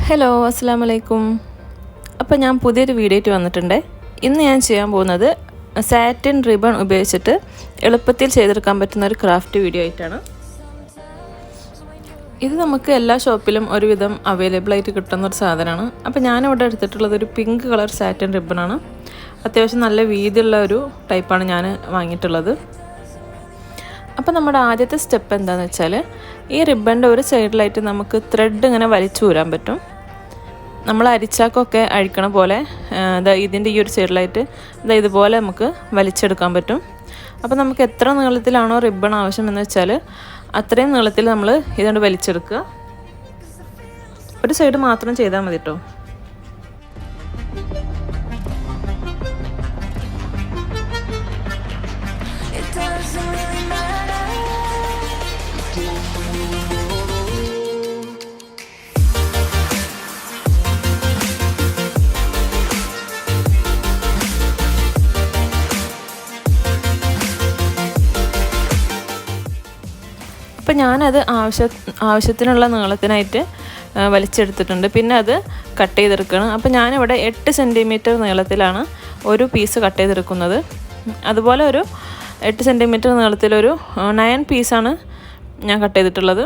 Hello അസ്സലാമു അലൈക്കും. അപ്പോൾ ഞാൻ പുതിയൊരു വീഡിയോ ആയിട്ട് വന്നിട്ടുണ്ട്. ഇന്ന് ഞാൻ ചെയ്യാൻ പോകുന്നത് സാറ്റിൻ റിബൺ ഉപയോഗിച്ചിട്ട് എളുപ്പത്തിൽ ചെയ്തെടുക്കാൻ പറ്റുന്ന ഒരു ക്രാഫ്റ്റ് വീഡിയോ ആയിട്ടാണ്. ഇത് നമുക്ക് എല്ലാ ഷോപ്പിലും ഒരുവിധം അവൈലബിൾ ആയിട്ട് കിട്ടുന്ന ഒരു സാധനമാണ്. അപ്പോൾ ഞാനിവിടെ എടുത്തിട്ടുള്ളത് ഒരു പിങ്ക് കളർ സാറ്റിൻ റിബണാണ്. അത്യാവശ്യം നല്ല വീതിയുള്ള ഒരു ടൈപ്പാണ് ഞാൻ വാങ്ങിയിട്ടുള്ളത്. അപ്പോൾ നമ്മുടെ ആദ്യത്തെ സ്റ്റെപ്പ് എന്താണെന്ന് വെച്ചാൽ ഈ റിബണിൻ്റെ ഒരു സൈഡിലായിട്ട് നമുക്ക് ത്രെഡ് ഇങ്ങനെ വലിച്ചൂരാൻ പറ്റും. നമ്മൾ അരിച്ചാക്കൊക്കെ അഴിക്കണ പോലെ ഇതിൻ്റെ ഈ ഒരു സൈഡിലായിട്ട് ഇതുപോലെ നമുക്ക് വലിച്ചെടുക്കാൻ പറ്റും. അപ്പോൾ നമുക്ക് എത്ര നീളത്തിലാണോ റിബൺ ആവശ്യമെന്ന് വെച്ചാൽ അത്രയും നീളത്തിൽ നമ്മൾ ഇതുകൊണ്ട് വലിച്ചെടുക്കുക. ഒരു സൈഡ് മാത്രം ചെയ്താൽ മതി കേട്ടോ. അപ്പോൾ ഞാനത് ആവശ്യത്തിനുള്ള നീളത്തിനായിട്ട് വലിച്ചെടുത്തിട്ടുണ്ട്. പിന്നെ അത് കട്ട് ചെയ്തെടുക്കണം. അപ്പോൾ ഞാനിവിടെ 8 സെൻറ്റിമീറ്റർ നീളത്തിലാണ് ഒരു പീസ് കട്ട് ചെയ്തെടുക്കുന്നത്. അതുപോലെ ഒരു 8 സെൻറ്റിമീറ്റർ നീളത്തിലൊരു 9 പീസാണ് ഞാൻ കട്ട് ചെയ്തിട്ടുള്ളത്.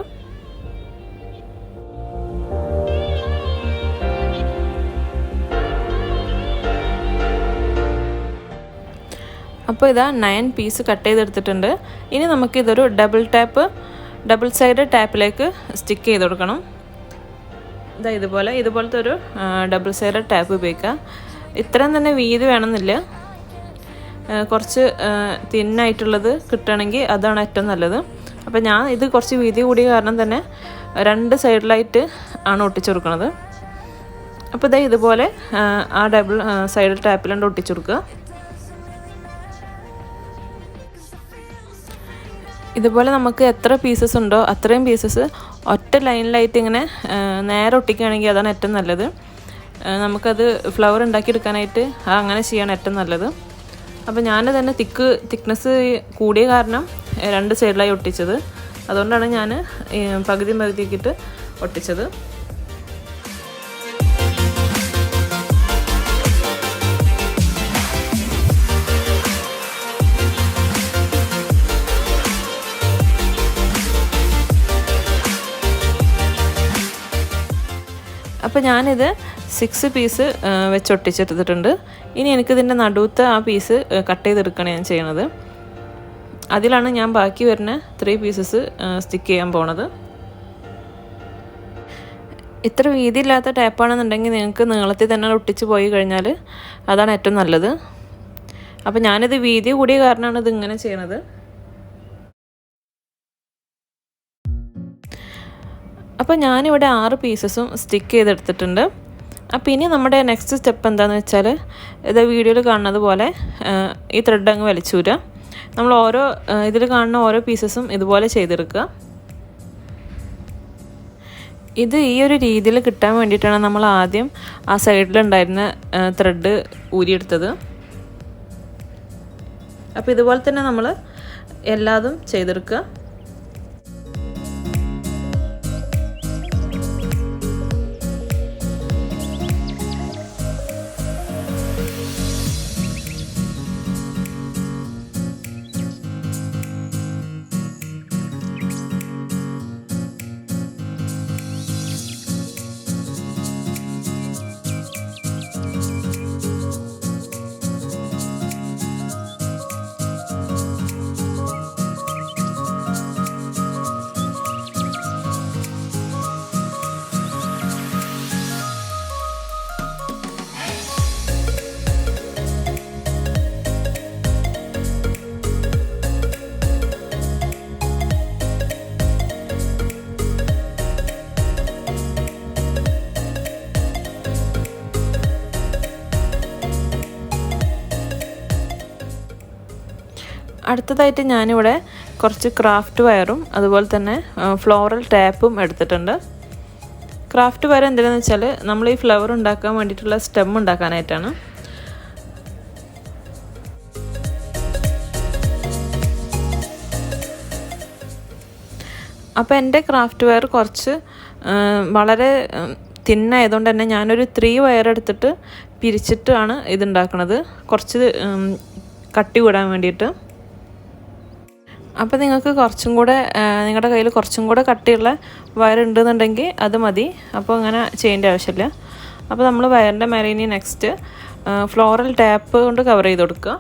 അപ്പോൾ ഇതാ 9 പീസ് കട്ട് ചെയ്തെടുത്തിട്ടുണ്ട്. ഇനി നമുക്കിതൊരു ഡബിൾ സൈഡ് ടാപ്പിലേക്ക് സ്റ്റിക്ക് ചെയ്ത് കൊടുക്കണം. ഇതുപോലത്തെ ഒരു ഡബിൾ സൈഡ് ടാപ്പ് ഉപയോഗിക്കുക. ഇത്രയും തന്നെ വീതി വേണമെന്നില്ല. കുറച്ച് തിന്നായിട്ടുള്ളത് കിട്ടുകയാണെങ്കിൽ അതാണ് ഏറ്റവും നല്ലത്. അപ്പോൾ ഞാൻ ഇത് കുറച്ച് വീതി കൂടിയ കാരണം തന്നെ 2 സൈഡിലായിട്ട് ആണ് ഒട്ടിച്ചു കൊടുക്കുന്നത്. അപ്പോൾ ഇതുപോലെ ആ ഡബിൾ സൈഡ് ടാപ്പിലുണ്ട് ഒട്ടിച്ചു കൊടുക്കുക. ഇതുപോലെ നമുക്ക് എത്ര പീസസ് ഉണ്ടോ അത്രയും പീസസ് ഒറ്റ ലൈനിലായിട്ട് ഇങ്ങനെ നേരെ ഒട്ടിക്കുകയാണെങ്കിൽ അതാണ് ഏറ്റവും നല്ലത്. നമുക്കത് ഫ്ലവർ ഉണ്ടാക്കിയെടുക്കാനായിട്ട് അങ്ങനെ ചെയ്യാണ് ഏറ്റവും നല്ലത്. അപ്പോൾ ഞാൻ തന്നെ തിക്നെസ് കൂടിയ കാരണം 2 സൈഡിലായി ഒട്ടിച്ചത്. അതുകൊണ്ടാണ് ഞാൻ പകുതിയാക്കിയിട്ട് ഒട്ടിച്ചത്. അപ്പോൾ ഞാനിത് 6 പീസ് വെച്ചൊട്ടിച്ചെടുത്തിട്ടുണ്ട്. ഇനി എനിക്കിതിൻ്റെ നടുവത്തെ ആ പീസ് കട്ട് ചെയ്തെടുക്കുകയാണ് ഞാൻ ചെയ്യണത്. അതിലാണ് ഞാൻ ബാക്കി വരുന്ന 3 പീസസ് സ്റ്റിക്ക് ചെയ്യാൻ പോണത്. ഇത്ര വീതിയില്ലാത്ത ടാപ്പാണെന്നുണ്ടെങ്കിൽ നിങ്ങൾക്ക് നീളത്തിൽ തന്നെ ഒട്ടിച്ച് പോയി കഴിഞ്ഞാൽ അതാണ് ഏറ്റവും നല്ലത്. അപ്പോൾ ഞാനിത് വീതി കൂടിയ കാരണമാണ് ഇത് ഇങ്ങനെ ചെയ്യണത്. അപ്പോൾ ഞാനിവിടെ 6 പീസസും സ്റ്റിക്ക് ചെയ്തെടുത്തിട്ടുണ്ട്. അപ്പോൾ ഇനി നമ്മുടെ നെക്സ്റ്റ് സ്റ്റെപ്പ് എന്താണെന്ന് വെച്ചാൽ ഇത് വീഡിയോയിൽ കാണുന്നത് പോലെ ഈ ത്രെഡ് അങ്ങ് വലിച്ചൂരുക. നമ്മൾ ഇതിൽ കാണുന്ന ഓരോ പീസസും ഇതുപോലെ ചെയ്തെടുക്കുക. ഇത് ഈ ഒരു രീതിയിൽ കിട്ടാൻ വേണ്ടിയിട്ടാണ് നമ്മൾ ആദ്യം ആ സൈഡിലുണ്ടായിരുന്ന ത്രെഡ് ഊരിയെടുത്തത്. അപ്പോൾ ഇതുപോലെ തന്നെ നമ്മൾ എല്ലാതും ചെയ്തെടുക്കുക. അടുത്തതായിട്ട് ഞാനിവിടെ കുറച്ച് ക്രാഫ്റ്റ് വയറും അതുപോലെ തന്നെ ഫ്ലോറൽ ടാപ്പും എടുത്തിട്ടുണ്ട്. ക്രാഫ്റ്റ് വയർ എന്തിനാണെന്ന് വെച്ചാൽ നമ്മൾ ഈ ഫ്ലവർ ഉണ്ടാക്കാൻ വേണ്ടിയിട്ടുള്ള സ്റ്റെം ഉണ്ടാക്കാനായിട്ടാണ്. അപ്പോൾ എൻ്റെ ക്രാഫ്റ്റ് വെയർ കുറച്ച് വളരെ തിന്നായതുകൊണ്ട് തന്നെ ഞാനൊരു 3 വയർ എടുത്തിട്ട് പിരിച്ചിട്ടാണ് ഇതുണ്ടാക്കുന്നത്, കുറച്ച് കട്ടി കൂടാൻ വേണ്ടിയിട്ട്. അപ്പോൾ നിങ്ങൾക്ക് കുറച്ചും കൂടെ നിങ്ങളുടെ കയ്യിൽ കുറച്ചും കൂടെ കട്ടിയുള്ള വയർ ഉണ്ടെന്നുണ്ടെങ്കിൽ അത് മതി. അപ്പോൾ അങ്ങനെ ചെയ്യേണ്ട ആവശ്യമില്ല. അപ്പോൾ നമ്മൾ വയറിൻ്റെ മേലെ ഇനി നെക്സ്റ്റ് ഫ്ലോറൽ ടാപ്പ് കൊണ്ട് കവർ ചെയ്ത് കൊടുക്കുക.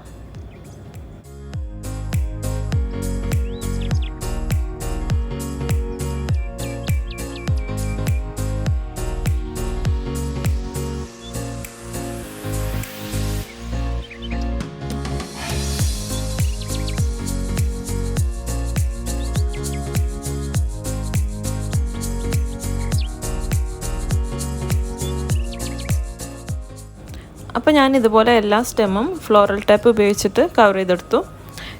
അപ്പോൾ ഞാൻ ഇതുപോലെ എല്ലാ സ്റ്റെമ്മും ഫ്ലോറൽ ടാപ്പ് ഉപയോഗിച്ചിട്ട് കവർ ചെയ്തെടുത്തു.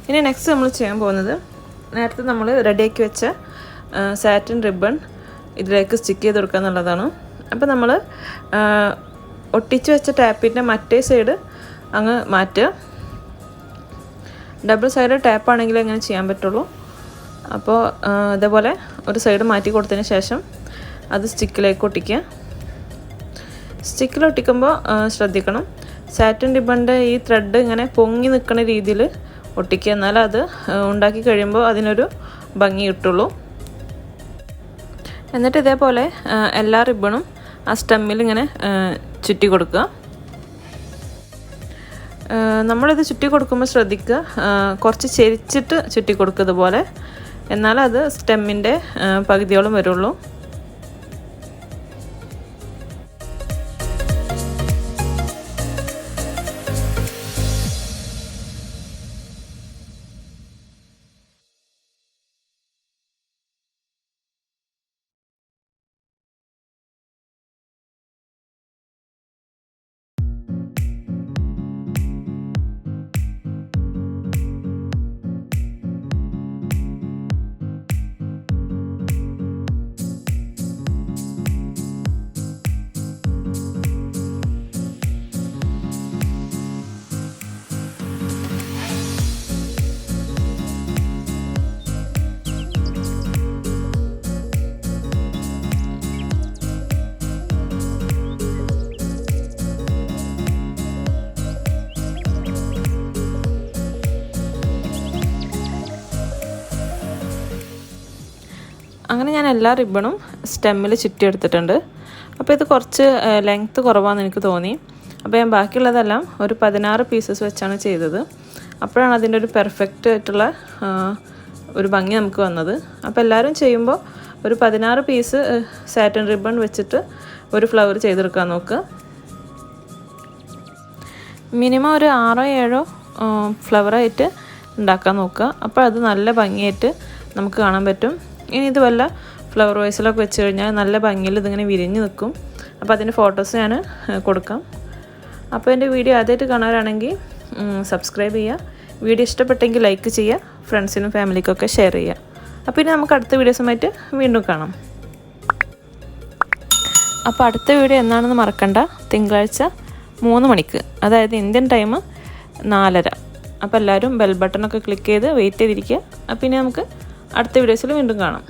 ഇനി നെക്സ്റ്റ് നമ്മൾ ചെയ്യാൻ പോകുന്നത്, നേരത്തെ നമ്മൾ റെഡിയാക്കി വെച്ച സാറ്റിൻ റിബൺ ഇതിലേക്ക് സ്റ്റിക്ക് ചെയ്ത് കൊടുക്കുക എന്നുള്ളതാണ്. അപ്പോൾ നമ്മൾ ഒട്ടിച്ച് വെച്ച ടാപ്പിൻ്റെ മറ്റേ സൈഡ് അങ്ങ് മാറ്റുക. ഡബിൾ സൈഡ് ടാപ്പാണെങ്കിൽ അങ്ങനെ ചെയ്യാൻ പറ്റുള്ളൂ. അപ്പോൾ ഇതേപോലെ ഒരു സൈഡ് മാറ്റി കൊടുത്തതിന് ശേഷം അത് സ്റ്റിക്കിലേക്ക് ഒട്ടിക്കുക. സ്റ്റിക്കിൽ ഒട്ടിക്കുമ്പോൾ ശ്രദ്ധിക്കണം, സാറ്റിൻ റിബണിൻ്റെ ഈ ത്രെഡ് ഇങ്ങനെ പൊങ്ങി നിൽക്കുന്ന രീതിയിൽ ഒട്ടിക്കുക, എന്നാൽ അത് ഉണ്ടാക്കി കഴിയുമ്പോൾ അതിനൊരു ഭംഗി കിട്ടുള്ളൂ. എന്നിട്ട് ഇതേപോലെ എല്ലാ റിബണും ആ സ്റ്റെമ്മിൽ ഇങ്ങനെ ചുറ്റി കൊടുക്കുക. നമ്മളിത് ചുറ്റി കൊടുക്കുമ്പോൾ ശ്രദ്ധിക്കുക, കുറച്ച് ചെരിച്ചിട്ട് ചുറ്റി കൊടുക്കുക ഇതുപോലെ, എന്നാൽ അത് സ്റ്റെമ്മിൻ്റെ പകുതിയോളം വരുള്ളൂ. അങ്ങനെ ഞാൻ എല്ലാ റിബണും സ്റ്റെമ്മിൽ ചുറ്റിയെടുത്തിട്ടുണ്ട്. അപ്പോൾ ഇത് കുറച്ച് ലെങ്ത്ത് കുറവാണെന്ന് എനിക്ക് തോന്നി. അപ്പോൾ ഞാൻ ബാക്കിയുള്ളതെല്ലാം ഒരു 16 പീസസ് വെച്ചാണ് ചെയ്തത്. അപ്പോഴാണ് അതിൻ്റെ ഒരു പെർഫെക്റ്റ് ആയിട്ടുള്ള ഒരു ഭംഗി നമുക്ക് വന്നത്. അപ്പോൾ എല്ലാവരും ചെയ്യുമ്പോൾ ഒരു 16 പീസ് സാറ്റിൻ റിബൺ വെച്ചിട്ട് ഒരു ഫ്ലവർ ചെയ്തെടുക്കാൻ നോക്കുക. മിനിമം ഒരു 6-7 ഫ്ലവറായിട്ട് ഉണ്ടാക്കാൻ നോക്കുക. അപ്പോൾ അത് നല്ല ഭംഗിയായിട്ട് നമുക്ക് കാണാൻ പറ്റും. ഇനി ഇത് വല്ല ഫ്ലവർ വൈസിലൊക്കെ വെച്ച് കഴിഞ്ഞാൽ നല്ല ഭംഗിയിൽ ഇതിങ്ങനെ വിരിഞ്ഞ് നിൽക്കും. അപ്പോൾ അതിൻ്റെ ഫോട്ടോസ് ഞാൻ കൊടുക്കാം. അപ്പോൾ എൻ്റെ വീഡിയോ ആദ്യമായിട്ട് കാണാനാണെങ്കിൽ സബ്സ്ക്രൈബ് ചെയ്യുക. വീഡിയോ ഇഷ്ടപ്പെട്ടെങ്കിൽ ലൈക്ക് ചെയ്യുക, ഫ്രണ്ട്സിനും ഫാമിലിക്കൊക്കെ ഷെയർ ചെയ്യുക. അപ്പോൾ ഇനി നമുക്ക് അടുത്ത വീഡിയോസുമായിട്ട് വീണ്ടും കാണാം. അപ്പോൾ അടുത്ത വീഡിയോ എന്നാണെന്ന് മറക്കണ്ട, തിങ്കളാഴ്ച 3 മണിക്ക്, അതായത് ഇന്ത്യൻ ടൈം 4:30. അപ്പോൾ എല്ലാവരും ബെൽ ബട്ടണൊക്കെ ക്ലിക്ക് ചെയ്ത് വെയിറ്റ് ചെയ്തിരിക്കുക. അപ്പോൾ ഇനി നമുക്ക് അടുത്ത വീഡിയോസിൽ വീണ്ടും കാണാം.